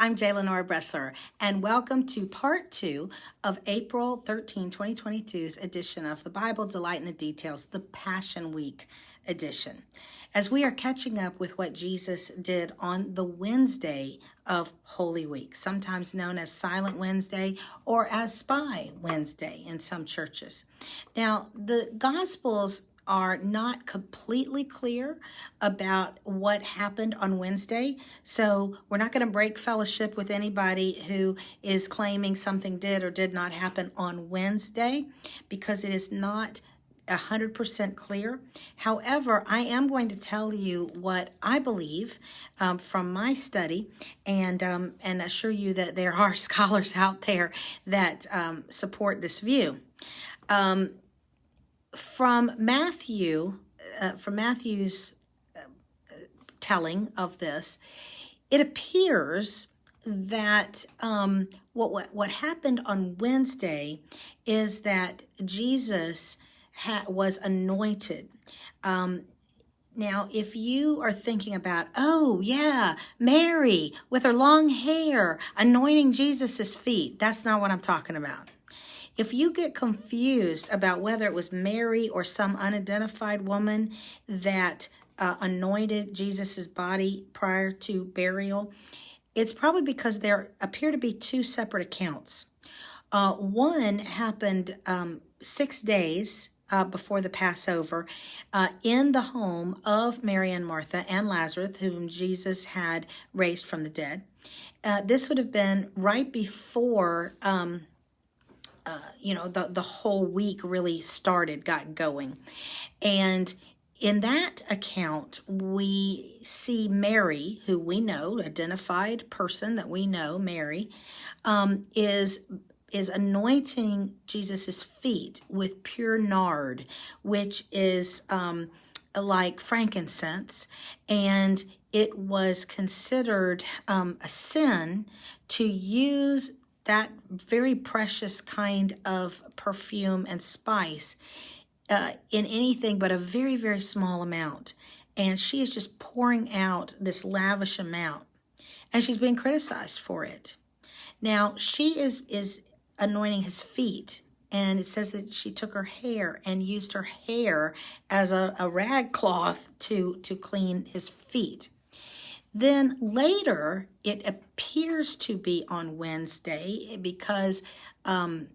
I'm J. Lenora Bressler, and welcome to part 2 of April 13, 2022's edition of the Bible Delight in the Details, the Passion Week edition. As we are catching up with what Jesus did on the Wednesday of Holy Week, sometimes known as Silent Wednesday or as Spy Wednesday in some churches. Now, the Gospels are not completely clear about what happened on Wednesday. So we're not going to break fellowship with anybody who is claiming something did or did not happen on Wednesday because it is not 100% clear. However, I am going to tell you what I believe from my study and assure you that there are scholars out there that support this view. From Matthew's telling of this, it appears that what happened on Wednesday is that Jesus was anointed. Now, if you are thinking about, oh yeah, Mary with her long hair anointing Jesus's feet, that's not what I'm talking about. If you get confused about whether it was Mary or some unidentified woman that anointed Jesus's body prior to burial, it's probably because there appear to be two separate accounts. One happened 6 days before the Passover in the home of Mary and Martha and Lazarus, whom Jesus had raised from the dead. This would have been right before the whole week really got going. And in that account, we see Mary, who we know, identified person that we know, Mary, is anointing Jesus's feet with pure nard, which is like frankincense, and it was considered a sin to use that very precious kind of perfume and spice in anything but a very, very small amount. And she is just pouring out this lavish amount. And she's being criticized for it. Now, she is anointing his feet. And it says that she took her hair and used her hair as a rag cloth to clean his feet. Then later, it appears to be on Wednesday because from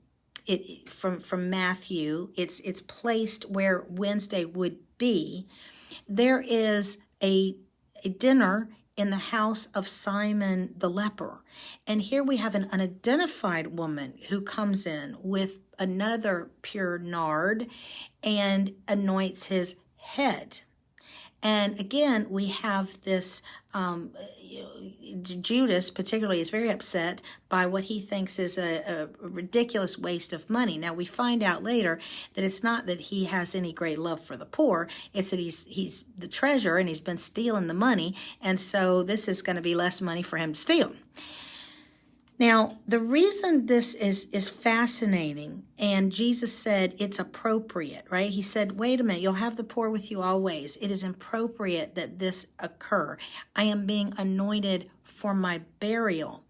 Matthew, it's placed where Wednesday would be. There is a dinner in the house of Simon the leper. And here we have an unidentified woman who comes in with another pure nard and anoints his head. And again, we have this, Judas particularly is very upset by what he thinks is a ridiculous waste of money. Now, we find out later that it's not that he has any great love for the poor. It's that he's the treasurer and he's been stealing the money. And so this is going to be less money for him to steal. Now, the reason this is fascinating, and Jesus said it's appropriate, right? He said, wait a minute, you'll have the poor with you always. It is appropriate that this occur. I am being anointed for my burial,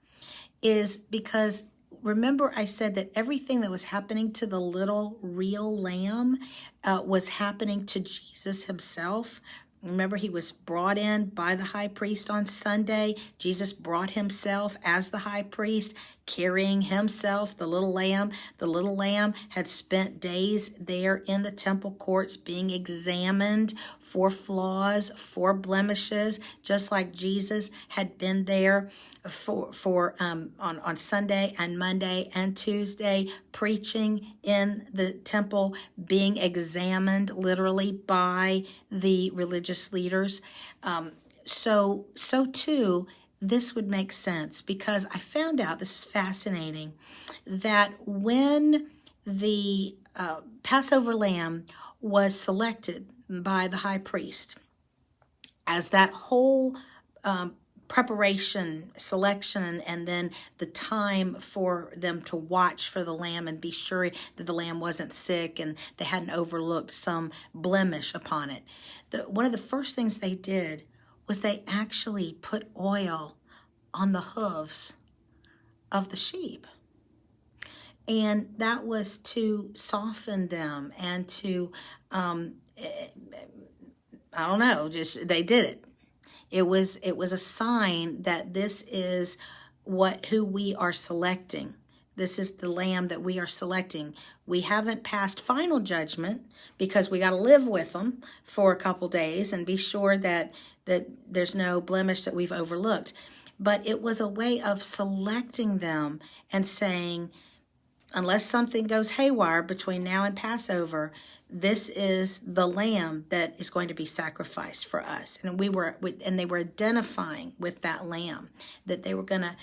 is because, remember I said that everything that was happening to the little real lamb was happening to Jesus himself. Remember, he was brought in by the high priest on Sunday. Jesus brought himself as the high priest, carrying himself, the little lamb. The little lamb had spent days there in the temple courts being examined for flaws, for blemishes, just like Jesus had been there on Sunday and Monday and Tuesday, preaching in the temple, being examined literally by the religious leaders. So too, this would make sense because I found out, this is fascinating, that when the Passover lamb was selected by the high priest, as that whole preparation, selection, and then the time for them to watch for the lamb and be sure that the lamb wasn't sick and they hadn't overlooked some blemish upon it. One of the first things they did was they actually put oil on the hooves of the sheep. And that was to soften them and to, I don't know, just they did it. It was a sign that this is who we are selecting. This is the lamb that we are selecting. We haven't passed final judgment because we got to live with them for a couple days and be sure that there's no blemish that we've overlooked. But it was a way of selecting them and saying, unless something goes haywire between now and Passover, this is the lamb that is going to be sacrificed for us. And they were identifying with that lamb, that they were gonna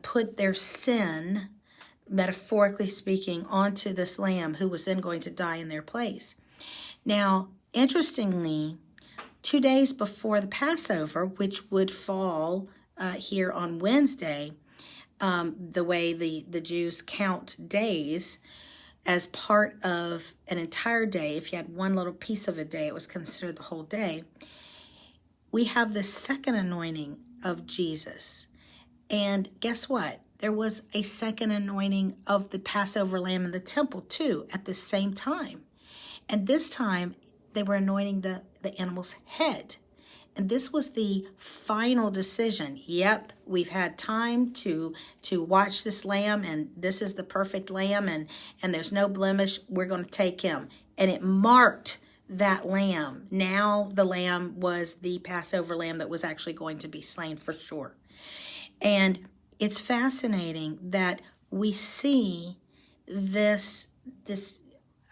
put their sin, metaphorically speaking, onto this lamb who was then going to die in their place. Now, interestingly, 2 days before the Passover, which would fall here on Wednesday, the way the Jews count days, as part of an entire day, if you had one little piece of a day, it was considered the whole day. We have the second anointing of Jesus. And guess what? There was a second anointing of the Passover lamb in the temple too at the same time. And this time they were anointing the animal's head. And this was the final decision. Yep, we've had time to watch this lamb, and this is the perfect lamb, and there's no blemish. We're going to take him. And it marked that lamb. Now the lamb was the Passover lamb that was actually going to be slain for sure. And it's fascinating that we see this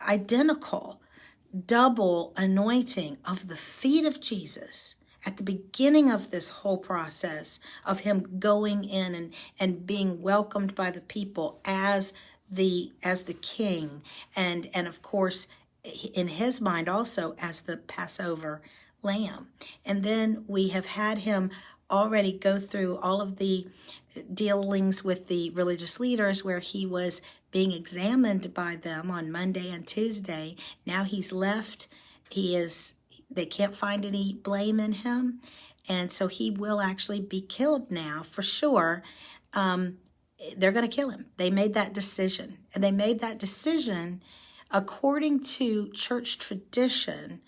identical double anointing of the feet of Jesus at the beginning of this whole process of him going in and being welcomed by the people as the king, and of course in his mind also as the Passover lamb. And then we have had him already go through all of the dealings with the religious leaders where he was being examined by them on Monday and Tuesday. Now he's left. They can't find any blame in him. And so he will actually be killed now for sure. They're going to kill him. They made that decision. And they made that decision according to church tradition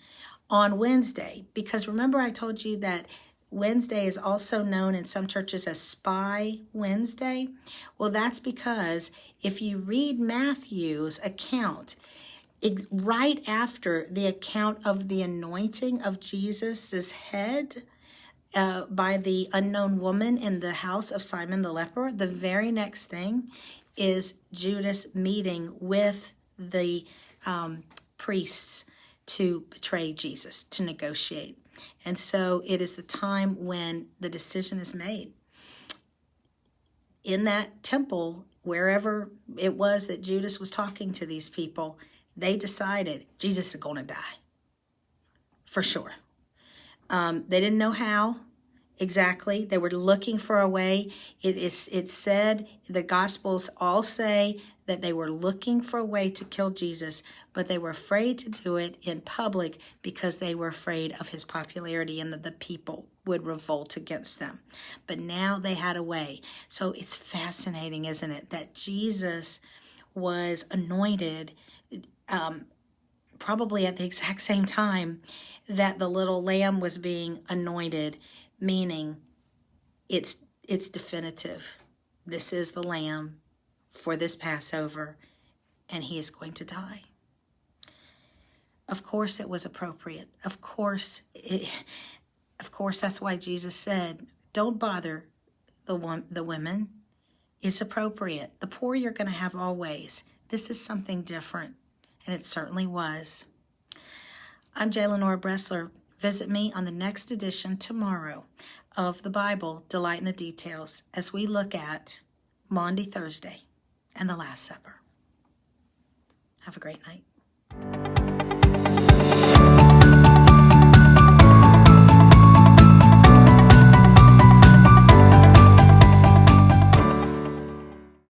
on Wednesday. Because remember I told you that Wednesday is also known in some churches as Spy Wednesday. Well, that's because if you read Matthew's account, right after the account of the anointing of Jesus's head by the unknown woman in the house of Simon the leper, the very next thing is Judas meeting with the priests to betray Jesus, to negotiate. And so it is the time when the decision is made. In that temple, wherever it was that Judas was talking to these people, they decided Jesus is going to die, for sure. They didn't know how exactly. They were looking for a way. It said, the Gospels all say that they were looking for a way to kill Jesus, but they were afraid to do it in public because they were afraid of his popularity and that the people would revolt against them. But now they had a way. So it's fascinating, isn't it, that Jesus was anointed probably at the exact same time that the little lamb was being anointed, meaning it's definitive. This is the lamb for this Passover, and he is going to die. Of course it was appropriate. Of course that's why Jesus said, don't bother the women. It's appropriate. The poor you're going to have always. This is something different. And it certainly was. I'm J. Lenora Bressler. Visit me on the next edition tomorrow of the Bible, Delight in the Details, as we look at Maundy Thursday and the Last Supper. Have a great night.